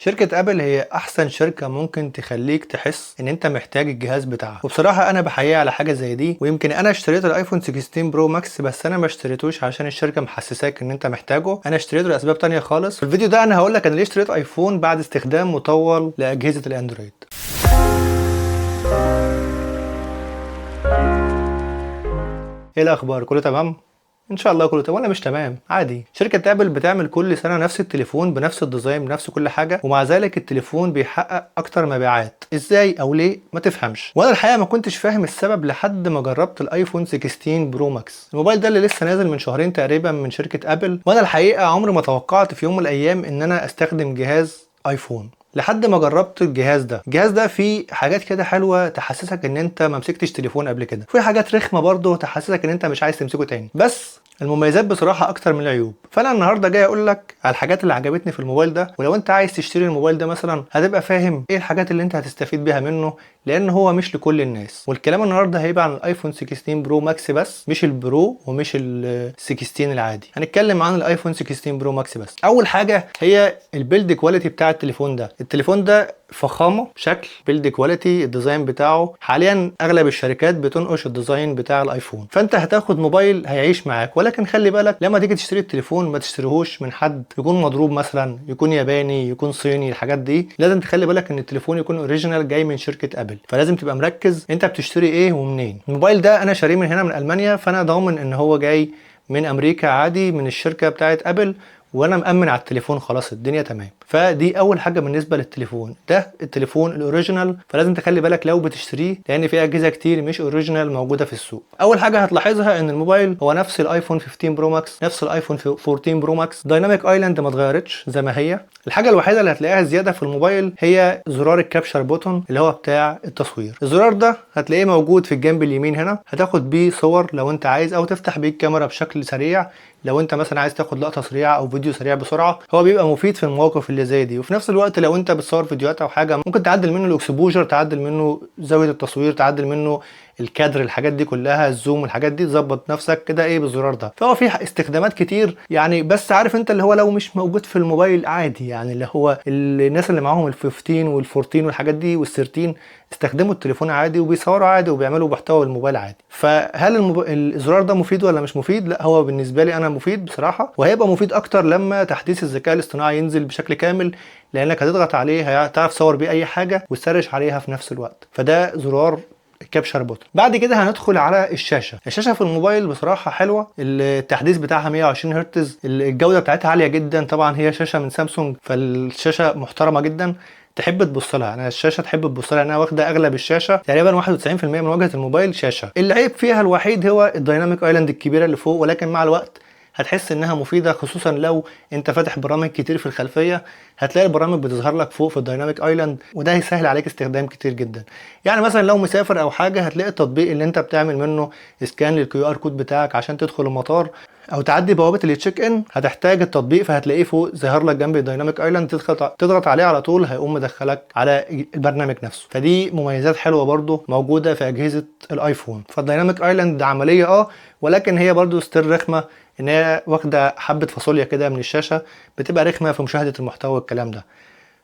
شركة ابل هي احسن شركة ممكن تخليك تحس ان انت محتاج الجهاز بتاعها، وبصراحة انا بحييها على حاجة زي دي. ويمكن انا اشتريت الايفون 16 برو ماكس، بس انا ما اشتريتوش عشان الشركة محسساك ان انت محتاجه، انا اشتريته لاسباب تانية خالص. في الفيديو ده انا هقول لك انا ليه اشتريت ايفون بعد استخدام مطول لاجهزة الاندرويد. ايه الاخبار؟ كله تمام؟ ان شاء الله كله تمام. ولا مش تمام؟ عادي. شركه ابل بتعمل كل سنه نفس التليفون بنفس الديزاين بنفس كل حاجه، ومع ذلك التليفون بيحقق اكتر مبيعات. ازاي او ليه؟ ما تفهمش. وانا الحقيقه ما كنتش فاهم السبب لحد ما جربت الايفون 16 برو ماكس. الموبايل ده اللي لسه نازل من شهرين تقريبا من شركه ابل، وانا الحقيقه عمري ما توقعت في يوم من الايام ان انا استخدم جهاز ايفون لحد ما جربت الجهاز ده فيه حاجات كده حلوه تحسسك ان انت ما مسكتش تليفون قبل كده، في حاجات رخمه برضه تحسسك ان انت مش عايز تمسكه تاني. بس المميزات بصراحه اكتر من العيوب. فانا النهارده جاي اقول لك على الحاجات اللي عجبتني في الموبايل ده، ولو انت عايز تشتري الموبايل ده مثلا هتبقى فاهم ايه الحاجات اللي انت هتستفيد بيها منه، لان هو مش لكل الناس. والكلام النهارده هيبقى عن الايفون 16 برو ماكس بس، مش البرو ومش ال 16 العادي. هنتكلم عن الايفون 16 برو ماكس بس. اول حاجه هي البيلد كواليتي بتاع التليفون ده فخامه، شكل، بيلد كواليتي، الديزاين بتاعه. حاليا اغلب الشركات بتنقش الديزاين بتاع الايفون، فانت هتاخد موبايل هيعيش معاك. ولكن خلي بالك لما تيجي تشتري التليفون ما تشتريهوش من حد يكون مضروب، مثلا يكون ياباني، يكون صيني. الحاجات دي لازم تخلي بالك ان التليفون يكون اوريجينال جاي من شركه ابل، فلازم تبقى مركز انت بتشتري ايه ومنين. الموبايل ده انا شاريه من هنا من المانيا، فانا ضامن ان هو جاي من امريكا عادي من الشركه بتاعت ابل، وانا مأمن على التليفون خلاص، الدنيا تمام. فدي اول حاجه بالنسبه للتليفون ده، التليفون الاوريجينال، فلازم تخلي بالك لو بتشتريه، لان في اجهزه كتير مش اوريجينال موجوده في السوق. اول حاجه هتلاحظها ان الموبايل هو نفس الايفون 15 برو ماكس، نفس الايفون 14 برو ماكس. دايناميك ايلاند ما اتغيرتش زي ما هي. الحاجه الوحيده اللي هتلاقيها زياده في الموبايل هي زرار الكابشر بوتون اللي هو بتاع التصوير. الزرار ده هتلاقيه موجود في الجنب اليمين هنا، هتاخد بيه صور لو انت عايز، او تفتح بيه الكاميرا بشكل سريع لو انت مثلا عايز تاخد لقطه سريعه او فيديو سريع بسرعه. هو بيبقى مفيد في المواقف اللي زي دي. وفي نفس الوقت لو انت بتصور فيديوهات او حاجه ممكن تعدل منه الاكسبوجر، تعدل منه زاويه التصوير، تعدل منه الكادر، الحاجات دي كلها، الزوم، الحاجات دي تظبط نفسك كده ايه بالزرار ده. فهو فيه استخدامات كتير يعني. بس عارف انت اللي هو لو مش موجود في الموبايل عادي، يعني اللي هو الناس اللي معاهم ال 15 وال 14 والحاجات دي وال 13 استخدموا التليفون عادي وبيصوروا عادي وبيعملوا محتوى بالموبايل عادي. فهل الزرار ده مفيد ولا مش مفيد؟ لا، هو بالنسبه لي انا مفيد بصراحه، وهيبقى مفيد اكتر لما تحديث الذكاء الاصطناعي ينزل بشكل كامل، لانك هتضغط عليه هتعرف تصور بيه اي حاجه وتسرش عليها في نفس الوقت. فده زرار الكابشر بوتون. بعد كده هندخل على الشاشه في الموبايل بصراحه حلوه. التحديث بتاعها 120 هرتز، الجوده بتاعتها عاليه جدا. طبعا هي شاشه من سامسونج، فالشاشه محترمه جدا، تحب تبص لها. انا الشاشه تحب تبص لها، انا واخده اغلب الشاشه تقريبا 91% من واجهه الموبايل شاشه. العيب فيها الوحيد هو الدايناميك ايلاند الكبيره اللي فوق، ولكن مع الوقت هتحس انها مفيده، خصوصا لو انت فاتح برامج كتير في الخلفيه هتلاقي البرامج بتظهر لك فوق في الدايناميك ايلاند، وده هيسهل عليك استخدام كتير جدا. يعني مثلا لو مسافر او حاجه هتلاقي التطبيق اللي انت بتعمل منه اسكان للكيو ار كود بتاعك عشان تدخل المطار او تعدي بوابه التشيك ان، هتحتاج التطبيق، فهتلاقيه فوق ظاهر لك جنب الدايناميك ايلاند، تضغط عليه على طول هيقوم مدخلك على البرنامج نفسه. فدي مميزات حلوه برضو موجوده في اجهزه الايفون. فالدايناميك ايلاند عمليه ولكن هي برضو ستيل رخمه، ان هي واخده حبه فاصوليا كده من الشاشه، بتبقى رخمه في مشاهده المحتوى والكلام ده.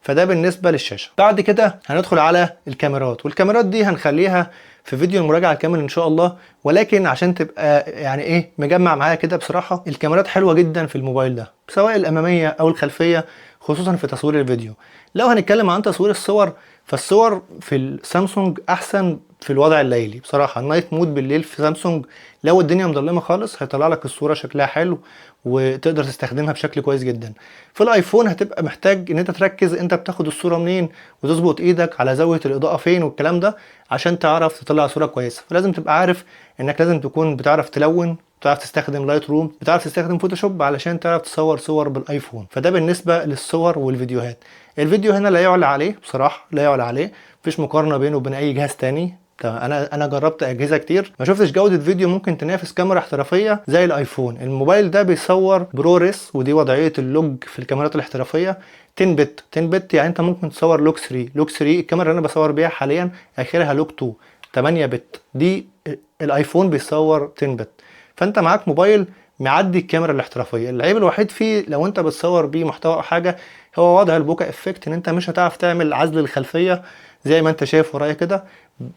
فده بالنسبه للشاشه. بعد كده هندخل على الكاميرات، والكاميرات دي هنخليها في فيديو المراجعه الكامل ان شاء الله. ولكن عشان تبقى يعني ايه مجمع معايا كده، بصراحه الكاميرات حلوه جدا في الموبايل ده سواء الاماميه او الخلفيه، خصوصا في تصوير الفيديو. لو هنتكلم عن تصوير الصور، فالصور في السامسونج احسن في الوضع الليلي بصراحه. النايت مود بالليل في سامسونج لو الدنيا مظلمه خالص هيطلع لك الصوره شكلها حلو وتقدر تستخدمها بشكل كويس جدا. في الايفون هتبقى محتاج ان انت تركز انت بتاخد الصوره منين، وتظبط ايدك على زاويه الاضاءه فين والكلام ده عشان تعرف تطلع صوره كويسه. فلازم تبقى عارف انك لازم تكون بتعرف تلون، بتعرف تستخدم لايت روم، بتعرف تستخدم فوتوشوب علشان تعرف تصور صور بالايفون. فده بالنسبه للصور والفيديوهات. الفيديو هنا لا يعلى عليه بصراحه، لا يعلى عليه، مفيش مقارنه بينه وبين اي جهاز تاني. انا جربت اجهزه كتير ما شفتش جوده فيديو ممكن تنافس كاميرا احترافيه زي الايفون. الموبايل ده بيصور بروريس، ودي وضعيه اللوج في الكاميرات الاحترافيه 10 بت. 10 بت يعني انت ممكن تصور لوج 3. لوج 3 الكاميرا اللي انا بصور بيها حاليا اخرها لوج 2 8 بت، دي الايفون بيصور 10 بت. فانت معاك موبايل معدي الكاميرا الاحترافيه. العيب الوحيد فيه لو انت بتصور بيه محتوى او حاجه هو وضع البوكا افكت، ان انت مش هتعرف تعمل عزل الخلفيه زي ما انت شايف ورايا كده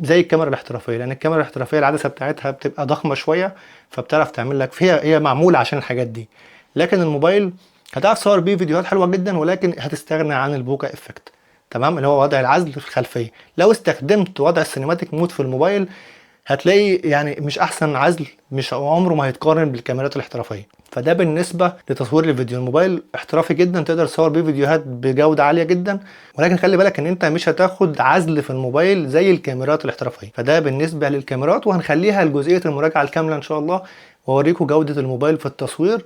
زي الكاميرا الاحترافيه، لان الكاميرا الاحترافيه العدسه بتاعتها بتبقى ضخمه شويه فبتعرف تعمل لك فيها، هي معموله عشان الحاجات دي. لكن الموبايل هتعرف تصور بيه فيديوهات حلوه جدا، ولكن هتستغنى عن البوكا افكت، تمام، اللي هو وضع العزل في الخلفيه. لو استخدمت وضع السينماتيك مود في الموبايل هتلاقي يعني مش احسن عزل، مش عمره ما هيتقارن بالكاميرات الاحترافيه. فده بالنسبه لتصوير الفيديو. الموبايل احترافي جدا، تقدر تصور بيه فيديوهات بجوده عاليه جدا، ولكن خلي بالك ان انت مش هتاخد عزل في الموبايل زي الكاميرات الاحترافيه. فده بالنسبه للكاميرات، وهنخليها لجزئيه المراجعه الكامله ان شاء الله، واوريكم جوده الموبايل في التصوير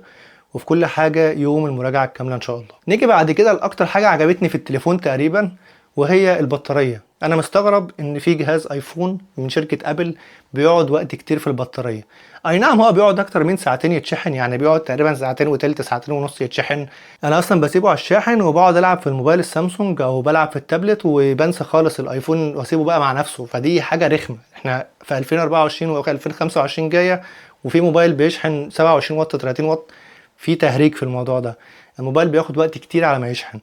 وفي كل حاجه يوم المراجعه الكامله ان شاء الله. نيجي بعد كده لاكتر حاجه عجبتني في التليفون تقريبا، وهي البطاريه. انا مستغرب ان في جهاز ايفون من شركه ابل بيقعد وقت كتير في البطاريه. اي نعم هو بيقعد اكتر من ساعتين يتشحن، يعني بيقعد تقريبا ساعتين وتلت، ساعتين ونص يتشحن. انا اصلا بسيبه على الشاحن وبقعد العب في الموبايل السامسونج او بلعب في التابلت وبنسى خالص الايفون واسيبه بقى مع نفسه. فدي حاجه رخمه، احنا في 2024 و 2025 جايه وفي موبايل بيشحن 27 واط 30 واط، في تهريج في الموضوع ده. الموبايل بياخد وقت كتير على ما يشحن،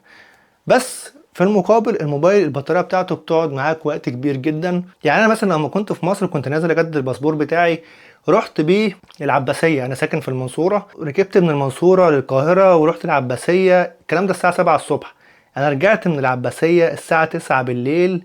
بس في المقابل الموبايل البطاريه بتاعته بتقعد معاك وقت كبير جدا. يعني انا مثلا لما كنت في مصر كنت نازل اجدد الباسبور بتاعي، رحت بيه العباسيه، انا ساكن في المنصوره، ركبت من المنصوره للقاهره ورحت العباسيه، الكلام ده الساعه 7 الصبح. انا رجعت من العباسيه الساعه 9 بالليل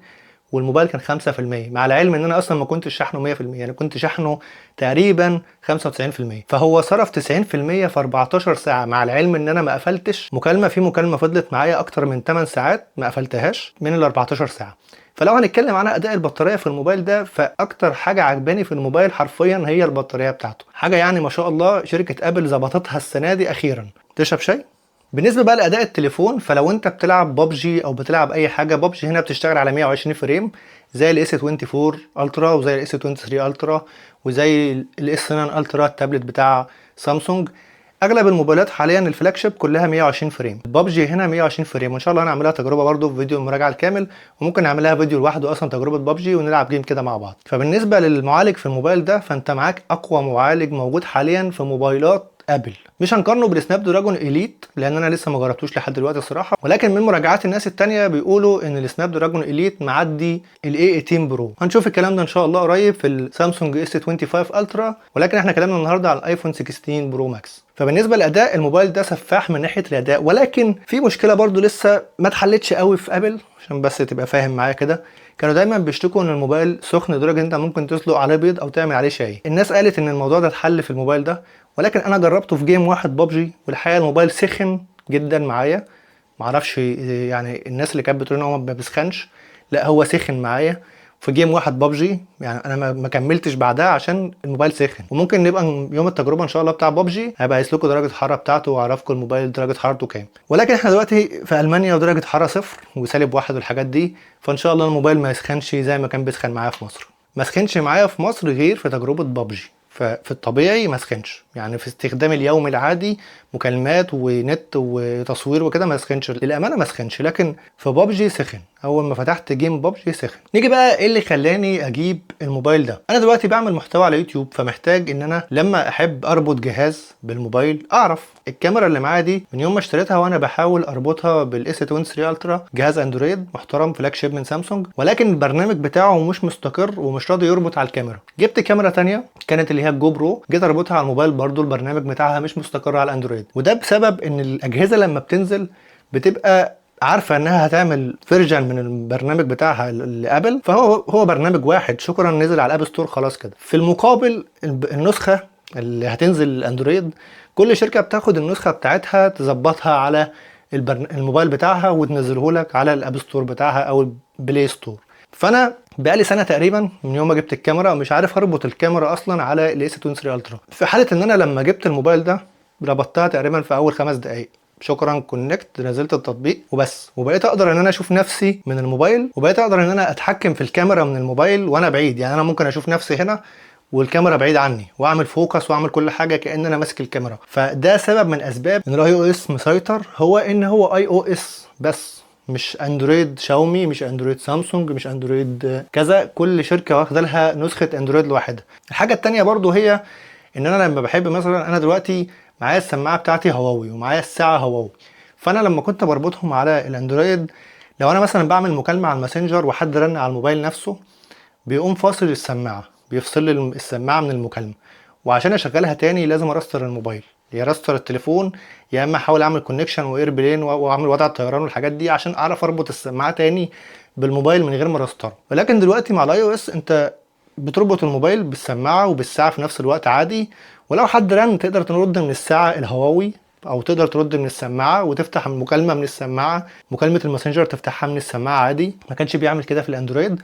والموبايل كان 5%، مع العلم ان انا اصلا ما كنتش شحنه 100%، يعني كنت شحنه تقريبا 95%. فهو صرف 90% في 14 ساعه، مع العلم ان انا ما قفلتش مكالمه، في مكالمه فضلت معايا اكتر من 8 ساعات ما قفلتهاش من ال 14 ساعه. فلو هنتكلم عن اداء البطاريه في الموبايل ده، فاكتر حاجه عجباني في الموبايل حرفيا هي البطاريه بتاعته، حاجه يعني ما شاء الله شركه ابل ظبطتها السنه دي اخيرا. تشرب شاي؟ بالنسبه بقى لاداء التليفون، فلو انت بتلعب ببجي او بتلعب اي حاجه، ببجي هنا بتشتغل على 120 فريم زي الاس 24 الترا وزي الاس 23 الترا وزي الاس 9 الترا التابلت بتاع سامسونج. اغلب الموبايلات حاليا الفلاج شيب كلها 120 فريم، ببجي هنا 120 فريم، وان شاء الله هنعملها تجربه برده في فيديو المراجعه الكامل، وممكن نعملها فيديو لوحده اصلا تجربه ببجي ونلعب جيم كده مع بعض. فبالنسبه للمعالج في الموبايل ده، فانت معاك اقوى معالج موجود حاليا في موبايلات ابل. مش هنقارنه بالسناب دراجون اليت لان انا لسه ما جربتوش لحد دلوقتي الصراحه، ولكن من مراجعات الناس التانية بيقولوا ان السناب دراجون اليت معدي الاي 18 برو. هنشوف الكلام ده ان شاء الله قريب في السامسونج اس 25 الترا، ولكن احنا كلامنا النهارده على الايفون 16 برو ماكس. فبالنسبه للاداء الموبايل ده سفاح من ناحيه الاداء، ولكن في مشكله برضو لسه ما اتحلتش قوي في ابل، عشان بس تبقى فاهم معايا كده. كانوا دايما بيشتكوا ان الموبايل سخن لدرجه انت ممكن تسلق عليه بيض او تعمل عليه شاي. الناس قالت ان الموضوع ده اتحل في الموبايل ده، ولكن انا جربته في جيم واحد ببجي والحقيقه الموبايل سخن جدا معايا. معرفش يعني الناس اللي كانت بتقول ان هو ما بيسخنش، لا هو سخن معايا في جيم واحد ببجي، يعني انا ما كملتش بعدها عشان الموبايل سخن. وممكن نبقى يوم التجربه ان شاء الله بتاع ببجي هيبقى قايس لكم درجه الحراره بتاعته واعرفكم الموبايل درجه حرارته كام. ولكن احنا دلوقتي في المانيا ودرجه حراره صفر وسالب واحد والحاجات دي، فان شاء الله الموبايل ما يسخنش زي ما كان بيسخن معايا في مصر. ما سخنش معايا في مصر غير في تجربه ببجي، ففي الطبيعي ما سخنش، يعني في استخدام اليومي العادي مكالمات ونت وتصوير وكده ما سخنش، للامانه ما سخنش، لكن في ببجي سخن. اول ما فتحت جيم ببجي سخن. نيجي بقى ايه اللي خلاني اجيب الموبايل ده. انا دلوقتي بعمل محتوى على يوتيوب، فمحتاج ان انا لما احب اربط جهاز بالموبايل اعرف. الكاميرا اللي معايا دي من يوم ما اشتريتها وانا بحاول اربطها بالاس 23 الترا، جهاز اندرويد محترم فلاج شيب من سامسونج، ولكن البرنامج بتاعه مش مستقر ومش راضي يربط على الكاميرا. جبت كاميرا تانية كانت اللي هي الجو برو، جيت اربطها على الموبايل برضو البرنامج بتاعها مش مستقر على الاندرويد، وده بسبب ان الاجهزه لما بتنزل بتبقى عارفه انها هتعمل فيرجن من البرنامج بتاعها لابل، فهو برنامج واحد شكرا نزل على الاب ستور خلاص كده. في المقابل النسخه اللي هتنزل الاندرويد كل شركه بتاخد النسخه بتاعتها تظبطها على الموبايل بتاعها وتنزله لك على الاب ستور بتاعها او البلاي ستور. فانا بقالي سنه تقريبا من يوم ما جبت الكاميرا مش عارف اربط الكاميرا اصلا على الاس 23 الترا. في حاله ان انا لما جبت الموبايل ده ربطتها تقريبا في اول 5 دقائق، شكرا كونكت، نزلت التطبيق وبس، وبقيت اقدر ان انا اشوف نفسي من الموبايل، وبقيت اقدر ان انا اتحكم في الكاميرا من الموبايل وانا بعيد. يعني انا ممكن اشوف نفسي هنا والكاميرا بعيد عني واعمل فوكس واعمل كل حاجه كأن انا ماسك الكاميرا. فده سبب من اسباب ان الاي او اس مسيطر، هو ان هو اي او اس بس، مش اندرويد شاومي، مش اندرويد سامسونج، مش اندرويد كذا، كل شركه واخده لها نسخه اندرويد لوحدها. الحاجه التانية برضو هي ان انا لما بحب مثلا، انا دلوقتي معايا السماعه بتاعتي هواوي ومعايا الساعه هواوي، فانا لما كنت بربطهم على الاندرويد، لو انا مثلا بعمل مكالمه على الماسنجر وحد رن على الموبايل نفسه، بيقوم فاصل السماعه، بيفصل لي السماعه من المكالمه، وعشان اشغلها تاني لازم ارستر الموبايل، يا رستر التليفون، يا اما احاول اعمل كونكشن واير بلين واعمل وضع الطيران والحاجات دي عشان اعرف اربط السماعه تاني بالموبايل من غير ما ارستره. ولكن دلوقتي مع الاي او اس انت بتربط الموبايل بالسماعه وبالساعه في نفس الوقت عادي، ولو حد رن تقدر ترد من الساعه الهواوي، او تقدر ترد من السماعه وتفتح المكالمه من السماعه، مكالمه الماسنجر تفتحها من السماعه عادي. ما كانش بيعمل كده في الاندرويد.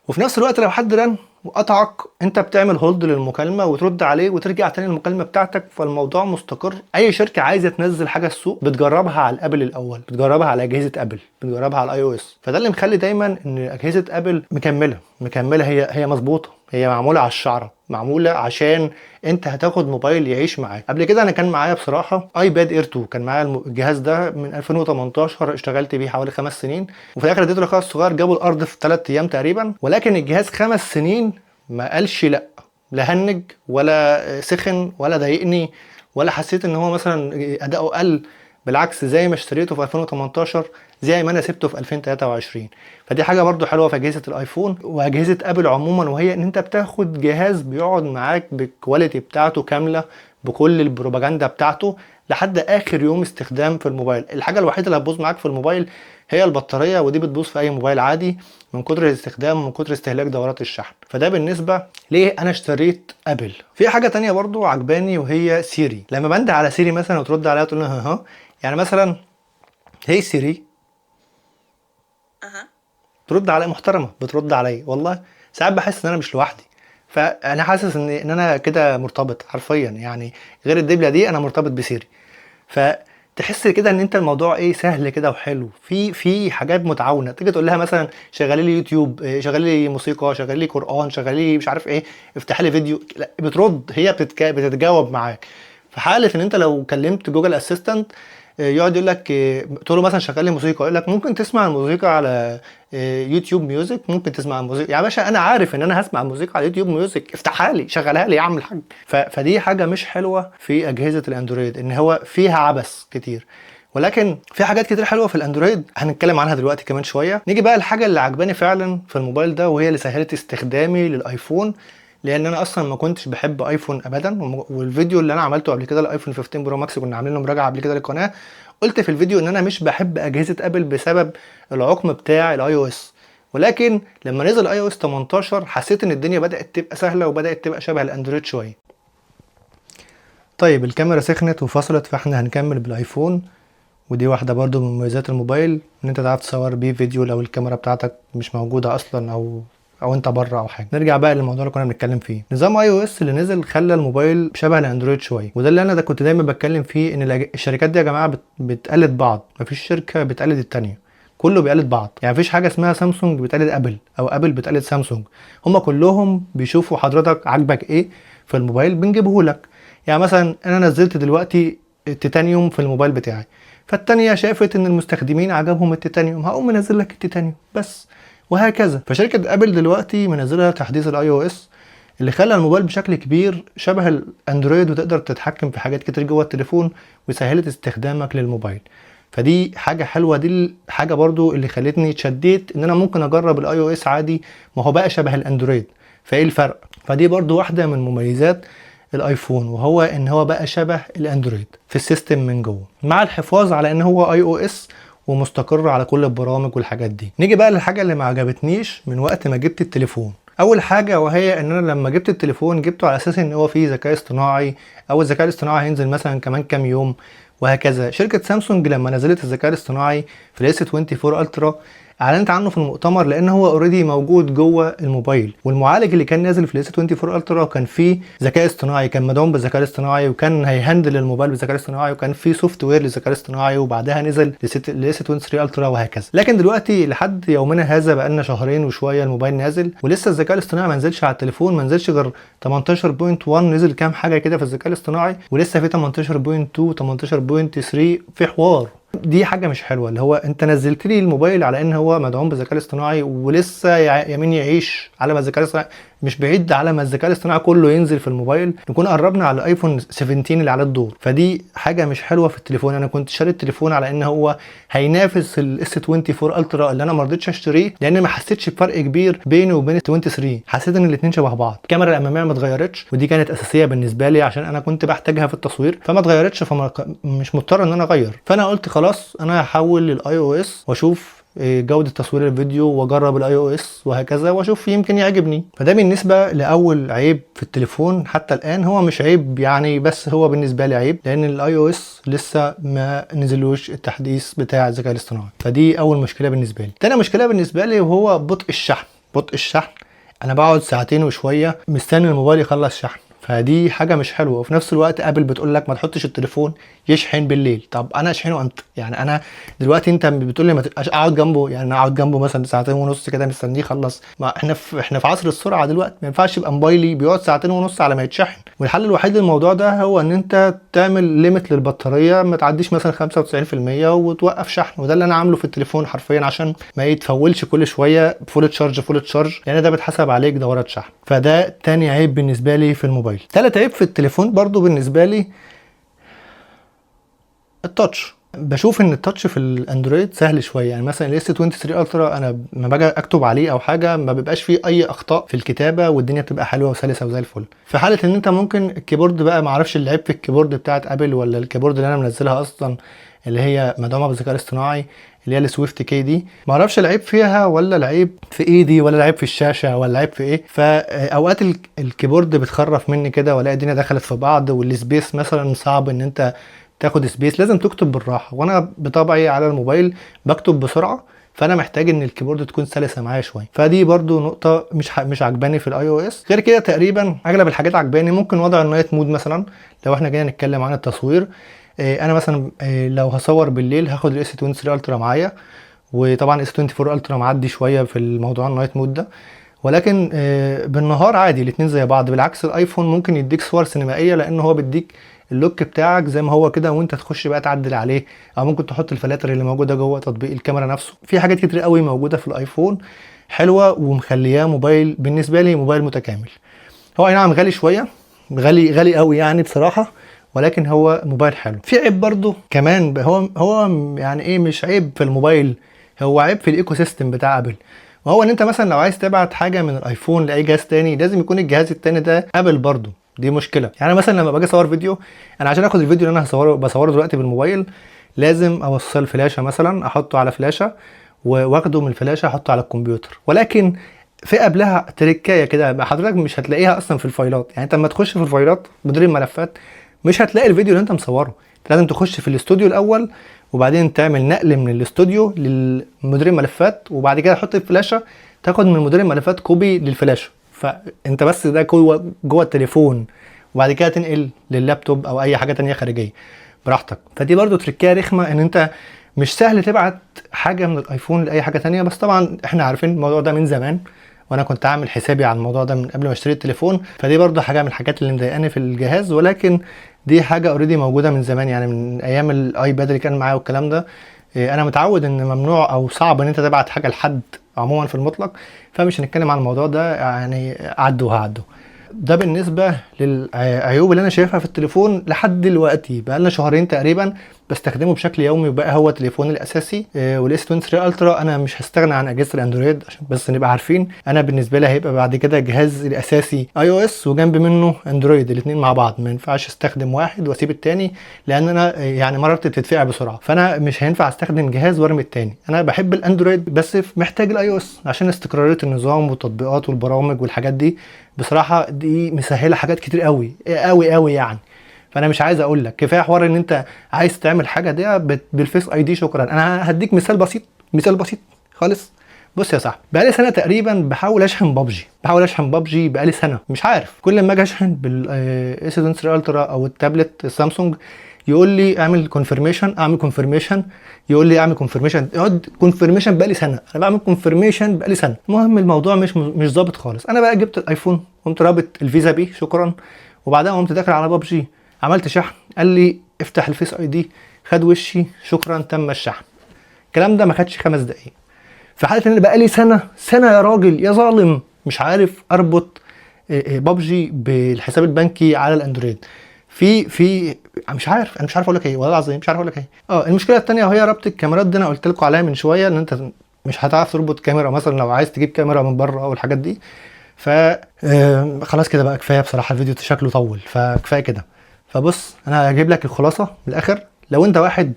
وفي نفس الوقت لو حد رن وقطعك، انت بتعمل هولد للمكالمه وترد عليه وترجع تاني المكالمه بتاعتك، فالموضوع مستقر. اي شركه عايزه تنزل حاجه السوق بتجربها على الابل الاول، بتجربها على اجهزه ابل، بتجربها على الاي او اس. فده اللي مخلي دايما ان اجهزه ابل مكمله، هي مظبوطه، هي معموله على الشعره، معموله عشان انت هتاخد موبايل يعيش معاك. قبل كده انا كان معايا بصراحه ايباد اير 2، كان معايا الجهاز ده من 2018، اشتغلت بيه حوالي 5 سنين، وفي الاخر اديته لاخويا الصغير جابوا الارض في 3 ايام تقريبا. ولكن الجهاز 5 سنين ما قالش لا هنج ولا سخن ولا ضايقني ولا حسيت ان هو مثلا اداؤه قل، بالعكس زي ما اشتريته في 2018 زي ما انا سبته في 2023. فدي حاجه برضو حلوه في اجهزه الايفون واجهزه ابل عموما، وهي ان انت بتاخد جهاز بيقعد معاك بالكواليتي بتاعته كامله، بكل البروباجندا بتاعته لحد اخر يوم استخدام في الموبايل. الحاجه الوحيده اللي هتبوظ معاك في الموبايل هي البطاريه، ودي بتبوظ في اي موبايل عادي من كتر الاستخدام ومن كتر استهلاك دورات الشحن. فده بالنسبه ليه انا اشتريت ابل. في حاجه تانية برضو عجباني وهي سيري. لما بنده على سيري مثلا وترد عليها تقول لها ها، يعني مثلا هي سيري ترد عليا محترمه، بترد عليا والله. ساعات بحس ان انا مش لوحدي، فانا حاسس ان انا كده مرتبط حرفيا، يعني غير الدبله دي انا مرتبط بسيري. فتحس كده ان انت الموضوع ايه، سهل كده وحلو، في حاجات متعاونه. تيجي تقول لها مثلا شغلي لي يوتيوب، شغلي لي موسيقى، شغلي لي قران، شغلي لي مش عارف ايه، افتح لي فيديو، لا بترد، هي بتتجاوب معاك. في حاله ان انت لو كلمت جوجل اسيستنت يقعد يقول لك، تقول له مثلا شغل لي موسيقى، يقول لك ممكن تسمع الموسيقى على يوتيوب ميوزك، ممكن تسمع الموسيقى يا باشا، انا عارف ان انا هسمع الموسيقى على يوتيوب ميوزك، افتحها لي شغلها لي يا عم الحاج. فدي حاجه مش حلوه في اجهزه الاندرويد، ان هو فيها عبث كتير. ولكن في حاجات كتير حلوه في الاندرويد هنتكلم عنها دلوقتي كمان شويه. نيجي بقى الحاجه اللي عجباني فعلا في الموبايل ده، وهي اللي سهلت استخدامي للايفون، لان انا اصلا ما كنتش بحب ايفون ابدا. والفيديو اللي انا عملته قبل كده الايفون 15 برو ماكس كنا عاملين له مراجعه قبل كده للقناه، قلت في الفيديو ان انا مش بحب اجهزه ابل بسبب العقم بتاع الاي او اس. ولكن لما نزل اي او اس 18 حسيت ان الدنيا بدات تبقى سهله وبدات تبقى شبه الاندرويد شويه. طيب الكاميرا سخنت وفصلت، فاحنا هنكمل بالايفون. ودي واحده برضو من مميزات الموبايل، ان انت تعرف تصور بيه فيديو لو الكاميرا بتاعتك مش موجوده اصلا او انت بره او حاجه. نرجع بقى للموضوع اللي كنا بنتكلم فيه. نظام اي او اس اللي نزل خلى الموبايل شبه الاندرويد شويه، وده اللي انا كنت دايما بتكلم فيه، ان الشركات دي يا جماعه بتقلد بعض، مفيش شركه بتقلد التانيه، كله بيقلد بعض. يعني مفيش حاجه اسمها سامسونج بتقلد ابل او ابل بتقلد سامسونج، هما كلهم بيشوفوا حضرتك عاجبك ايه في الموبايل بنجيبه لك. يعني مثلا انا نزلت دلوقتي التيتانيوم في الموبايل بتاعي، فالتانية شافت ان المستخدمين عجبهم التيتانيوم، هقوم منزل لك التيتانيوم بس، وهكذا. فشركة ابل دلوقتي منزلة تحديث الاي او اس اللي خلى الموبايل بشكل كبير شبه الاندرويد، وتقدر تتحكم في حاجات كتير جوه التليفون، وسهلت استخدامك للموبايل. فدي حاجة حلوة. دي الحاجة برضو اللي خلتني اتشديت ان انا ممكن اجرب الاي او اس عادي، ما هو بقى شبه الاندرويد، فايه الفرق؟ فدي برضو واحدة من مميزات الايفون، وهو ان هو بقى شبه الاندرويد في السيستم من جوه، مع الحفاظ على ان هو اي او اس ومستقر على كل البرامج والحاجات دي. نيجي بقى للحاجه اللي ما عجبتنيش من وقت ما جبت التليفون. اول حاجه وهي ان انا لما جبت التليفون جبته على اساس ان هو فيه ذكاء اصطناعي، او الذكاء الاصطناعي هينزل مثلا كمان كام يوم وهكذا. شركه سامسونج لما نزلت الذكاء الاصطناعي في الاس 24 الترا اعلنت عنه في المؤتمر، لان هو اوريدي موجود جوه الموبايل. والمعالج اللي كان نازل في الاس 24 الترا كان فيه ذكاء اصطناعي، كان مدعوم بالذكاء الاصطناعي، وكان هيهندل الموبايل بالذكاء الاصطناعي، وكان فيه سوفت وير للذكاء الاصطناعي، وبعدها نزل الاس 23 الترا وهكذا. لكن دلوقتي لحد يومنا هذا بقى لنا شهرين وشويه الموبايل نازل، ولسه الذكاء الاصطناعي ما نزلش على التليفون، ما نزلش غير 18.1، نزل كام حاجه كده في الذكاء الاصطناعي، ولسه في 18.2 18.3 في حوار. دي حاجه مش حلوه، اللي هو انت نزلت لي الموبايل على ان هو مدعوم بالذكاء الاصطناعي، ولسه يمين يعيش على ما الذكاء الاصطناعي مش بعيد على ما الذكاء الاصطناعي كله ينزل في الموبايل نكون قربنا على الايفون 17 اللي على الدور. فدي حاجه مش حلوه في التليفون. انا كنت شاري التليفون على ان هو هينافس الاس 24 الترا اللي انا ما رضيتش اشتريه، لان ما حسيتش بفرق كبير بينه وبين ال 23. حسيت ان الاثنين شبه بعض. الكاميرا الاماميه ما اتغيرتش، ودي كانت اساسيه بالنسبه لي عشان انا كنت بحتاجها في التصوير، فما اتغيرتش، مش مضطر ان انا اغير. فانا قلت خلاص انا هحول للاي او اس واشوف جودة تصوير الفيديو واجرب الاي او اس وهكذا واشوف يمكن يعجبني. فده بالنسبة لاول عيب في التليفون. حتى الان هو مش عيب يعني، بس هو بالنسبة لي عيب لان الاي او اس لسه ما نزلوش التحديث بتاع الذكاء الاصطناعي. فدي اول مشكلة بالنسبة لي. تاني مشكلة بالنسبة لي وهو بطء الشحن. بطء الشحن، انا بقعد ساعتين وشوية مستني الموبايل يخلص شحن، فدي حاجه مش حلوه. وفي نفس الوقت ابل بتقول لك ما تحطش التليفون يشحن بالليل. طب انا اشحنه امتى؟ يعني انا دلوقتي انت بتقول لي ما تبقاش اقعد جنبه، يعني انا اقعد جنبه مثلا ساعتين ونص كده مستنيه يخلص؟ ما احنا في عصر السرعه دلوقتي، ما ينفعش يبقى موبايلي بيقعد ساعتين ونص على ما يتشحن. والحل الوحيد للموضوع ده هو ان انت تعمل ليميت للبطاريه ما تعديش مثلا 95% وتوقف شحن. وده اللي انا عامله في التليفون حرفيا عشان ما يتفولش كل شويه فول تشارج فول تشارج، لان ده بيتحسب عليك دورات شحن. فده تاني عيب بالنسبه لي في الموبايل. تالت عيب في التليفون برضو بالنسبه لي التاتش. بشوف ان التاتش في الاندرويد سهل شويه. يعني مثلا الاس 23 الترا انا لما باجي اكتب عليه او حاجه ما بيبقاش فيه اي اخطاء في الكتابه، والدنيا بتبقى حلوه وسلسه وزي الفل. في حاله ان انت ممكن الكيبورد بقى، ما اعرفش العيب في الكيبورد بتاعت ابل ولا الكيبورد اللي انا منزلها اصلا اللي هي مدعومه بالذكاء الاصطناعي اللي هي السويفت كي دي، ما اعرفش العيب فيها ولا العيب في ايدي ولا العيب في الشاشه ولا العيب في ايه. فاوقات الكيبورد بتخرف مني كده والاقي الدنيا دخلت في بعض، والسبيس مثلا صعب ان انت تاخد سبيس، لازم تكتب بالراحه. وانا بطبعي على الموبايل بكتب بسرعه، فانا محتاج ان الكيبورد تكون سلسه معايا شويه. فدي برضو نقطه مش عجباني في الاي او اس. غير كده تقريبا اغلب الحاجات عجباني. ممكن وضع النايت مود مثلا لو احنا جينا نتكلم عن التصوير. انا مثلا لو هصور بالليل هاخد الاس 23 الترا معايا، وطبعا اس 24 الترا معدي شويه في الموضوع النايت مود ده، ولكن بالنهار عادي الاثنين زي بعض. بالعكس الايفون ممكن يديك صور سينمائيه لان هو بيديك اللوك بتاعك زي ما هو كده، وانت تخش بقى تعدل عليه، او ممكن تحط الفلاتر اللي موجوده جوه تطبيق الكاميرا نفسه. في حاجات كتير قوي موجوده في الايفون حلوه ومخلياه موبايل بالنسبه لي موبايل متكامل. هو اي نعم غالي شويه، غالي قوي يعني بصراحه، ولكن هو موبايل حلو. في عيب برضو كمان هو يعني ايه، مش عيب في الموبايل، هو عيب في الايكو سيستم بتاع ابل. وهو ان انت مثلا لو عايز تبعت حاجه من الايفون لاي جهاز تاني لازم يكون الجهاز التاني ده ابل برضو. دي مشكله. يعني مثلا لما باجي اصور فيديو، انا عشان اخد الفيديو اللي انا بصوره دلوقتي بالموبايل لازم اوصل فلاشه مثلا، احطه على فلاشه واخده من الفلاشه احطه على الكمبيوتر. ولكن في قبلها تريكايه كده حضرتك مش هتلاقيها اصلا في الفايلات. يعني انت لما تخش في الفايلات مدير الملفات مش هتلاقي الفيديو اللي انت مصوره. لازم تخش في الاستوديو الاول وبعدين تعمل نقل من الاستوديو للمدير الملفات، وبعد كده تحط الفلاشه تاخد من مدير الملفات كوبي للفلاشه. فانت بس ده جوه التليفون، وبعد كده تنقل لللابتوب او اي حاجه تانية خارجيه براحتك. فدي برضو تريكايه رخمه ان انت مش سهل تبعت حاجه من الايفون لاي حاجه تانية. بس طبعا احنا عارفين الموضوع ده من زمان، وانا كنت عامل حسابي على الموضوع ده من قبل ما اشتري التليفون. فدي برضو حاجه من الحاجات اللي مضايقاني في الجهاز، ولكن دي حاجه اوريدي موجوده من زمان، يعني من ايام الايباد اللي كان معايا والكلام ده. انا متعود ان ممنوع او صعب ان انت تبعت حاجه لحد عموما في المطلق، فمش هنتكلم عن الموضوع ده، يعني عدوا. ده بالنسبه للعيوب اللي انا شايفها في التليفون لحد دلوقتي. بقى لنا شهرين تقريبا بستخدمه بشكل يومي، وبقى هو تليفوني الاساسي. والاس 23 الترا انا مش هستغنى عن اجهزه الاندرويد عشان بس نبقى عارفين. انا بالنسبه لي هيبقى بعد كده جهاز الاساسي اي او اس وجنب منه اندرويد، الاثنين مع بعض. ما ينفعش استخدم واحد واسيب الثاني، لان انا يعني مرات بتتفقع بسرعه، فانا مش هينفع استخدم جهاز وارمي الثاني. انا بحب الاندرويد بس محتاج الاي او اس عشان استقراريه النظام والتطبيقات والبرامج والحاجات دي. بصراحه دي مسهله حاجات كتير قوي يعني. فانا مش عايز اقول لك كفايه حوار ان انت عايز تعمل حاجه دي بالفيس اي دي. شكرا. انا هديك مثال بسيط خالص. بص يا صاحبي، بقالي سنه تقريبا بحاول اشحن ببجي بقالي سنه مش عارف. كل ما اجي اشحن بالاس 23 الترا او التابلت السامسونج يقول لي اعمل كونفirmation، اعمل كونفirmation، يقول لي اعمل كونفirmation، يقعد كونفirmation بقالي سنه. انا بعمل كونفirmation بقالي سنه. المهم الموضوع مش ظابط خالص. انا بقى جبت الايفون، قمت رابط الفيزا بيه شكرا، وبعدها قمت داخل على ببجي، عملت شحن، قال لي افتح الفيس اي دي، خد وشي شكرا تم الشحن. الكلام ده ما خدش 5 دقايق. في حاله ان انا بقالي سنه يا راجل يا ظالم مش عارف اربط بابجي بالحساب البنكي على الاندرويد. في مش عارف، انا مش عارف اقول لك ايه والله العظيم، مش عارف اقول لك ايه. المشكله الثانيه وهي ربط الكاميرات دي. انا قلت لكم عليها من شويه ان انت مش هتعرف تربط كاميرا مثلا لو عايز تجيب كاميرا من بره او الحاجات دي. ف خلاص كده بقى كفايه بصراحه، الفيديو شكله طول فكفايه كده. فبص انا هجيب لك الخلاصه من الاخر. لو انت واحد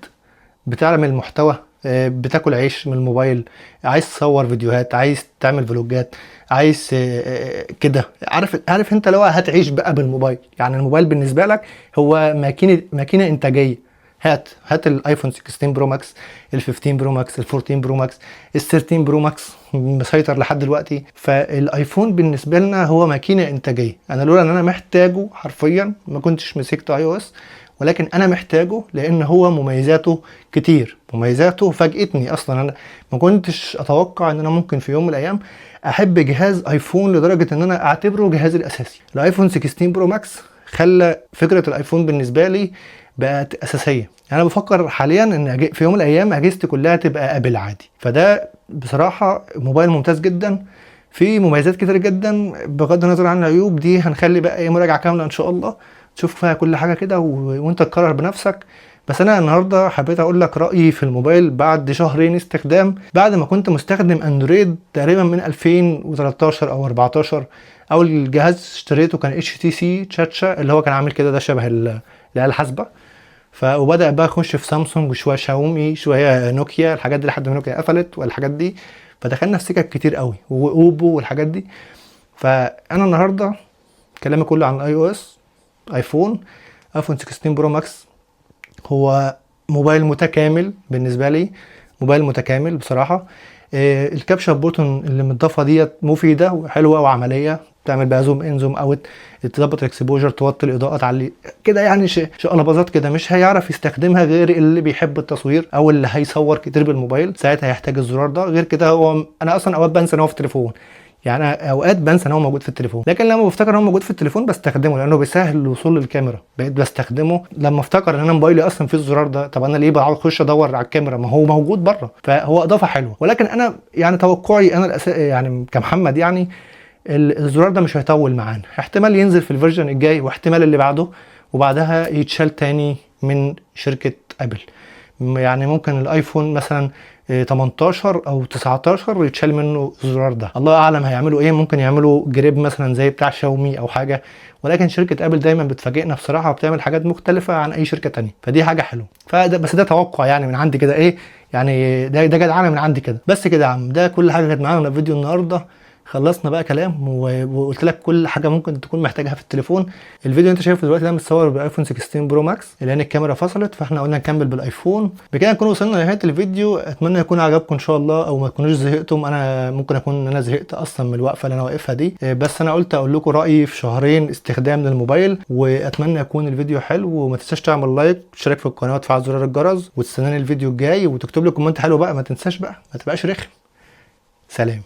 بتعمل محتوى، بتاكل عيش من الموبايل، عايز تصور فيديوهات، عايز تعمل فلوجات، عايز كده، عارف انت لو هتعيش بقى بالموبايل. يعني الموبايل بالنسبه لك هو ماكينه انتاجيه. هات الايفون 16 برو ماكس، ال 15 برو ماكس، ال 14 برو ماكس، ال 13 برو ماكس مسيطر لحد دلوقتي. فالايفون بالنسبه لنا هو ماكينه انتاجيه. انا لولا ان انا محتاجه حرفيا ما كنتش مسكت اي او اس، ولكن انا محتاجه لان هو مميزاته كتير. مميزاته فاجئتني اصلا. انا ما كنتش اتوقع ان انا ممكن في يوم من الايام احب جهاز ايفون لدرجه ان انا اعتبره جهازي الاساسي. الايفون 16 برو ماكس خلى فكره الايفون بالنسبه لي بقت اساسيه. انا بفكر حاليا ان في يوم من الايام اجهزتي كلها تبقى ابل عادي. فده بصراحه موبايل ممتاز جدا، في مميزات كتير جدا بغض النظر عن العيوب. دي هنخلي بقى ايه مراجعه كامله ان شاء الله تشوف فيها كل حاجه كده وانت تقرر بنفسك. بس انا النهارده حبيت اقول لك رايي في الموبايل بعد شهرين استخدام، بعد ما كنت مستخدم اندرويد تقريبا من 2013 او 14. اول جهاز اشتريته كان اتش تي سي تشاتشا، اللي هو كان عامل كده، ده شبه الاله الحاسبه. وبدا بقى اخش في سامسونج وشويه شاومي شويه نوكيا، الحاجات دي لحد ما نوكيا قفلت والحاجات دي. فدخلنا في سكك كتير قوي واوبو والحاجات دي. فانا النهارده كلامي كله عن الاي او اس. ايفون 16 برو ماكس هو موبايل متكامل بالنسبه لي، موبايل متكامل بصراحه. الكابشر بوتون اللي متضافه ديت مفيده وحلوه وعمليه، تعمل بقى زوم ان زوم اوت، تظبط الاكسبوجر، توطي الاضاءه، تعلي كده، يعني شقلباظات كده مش هيعرف يستخدمها غير اللي بيحب التصوير او اللي هيصور كتير بالموبايل، ساعتها هيحتاج الزرار ده. غير كده هو انا اصلا اوقات بنسى ان هو في التليفون، يعني أنا اوقات بنسى ان هو موجود في التليفون، لكن لما بفتكر ان هو موجود في التليفون بستخدمه لانه بيسهل الوصول للكاميرا. بقيت بستخدمه لما افتكر ان انا موبايلي اصلا فيه الزرار ده. طب انا ليه بقعد اخش ادور على الكاميرا ما هو موجود بره؟ فهو اضافه حلوه. ولكن انا يعني توقعي انا يعني كمحمد، يعني الزرار ده مش هيطول معانا، احتمال ينزل في الفيرجن الجاي واحتمال اللي بعده وبعدها يتشال تاني من شركه ابل. يعني ممكن الايفون مثلا 18 او 19 يتشال منه الزرار ده. الله اعلم هيعملوا ايه، ممكن يعملوا جريب مثلا زي بتاع شاومي او حاجه. ولكن شركه ابل دايما بتفاجئنا بصراحه وبتعمل حاجات مختلفه عن اي شركه تانية، فدي حاجه حلوه. بس ده توقع يعني من عندي كده، ايه يعني ده جدعانه من عندي كده. بس كده يا عم، ده كل حاجه كانت معانا في فيديو النهارده. خلصنا بقى كلام وقلت لك كل حاجه ممكن تكون محتاجها في التليفون. الفيديو اللي انت شايفه دلوقتي ده متصور بالايفون 16 برو ماكس لان الكاميرا فصلت، فاحنا قلنا نكمل بالايفون. بكده نكون وصلنا لنهايه الفيديو. اتمنى يكون عجبكم ان شاء الله او ما تكونوش زهقتم. انا ممكن اكون انا زهقت اصلا من الوقفه اللي انا واقفها دي، بس انا قلت اقول لكم رايي في شهرين استخدام للموبايل. واتمنى يكون الفيديو حلو، وما تنساش تعمل لايك وتشترك في القناه وتفعل زرار الجرس وتستناني الفيديو الجاي وتكتب لي كومنت حلو بقى، ما تنساش بقى، ما تبقاش رخم. سلام.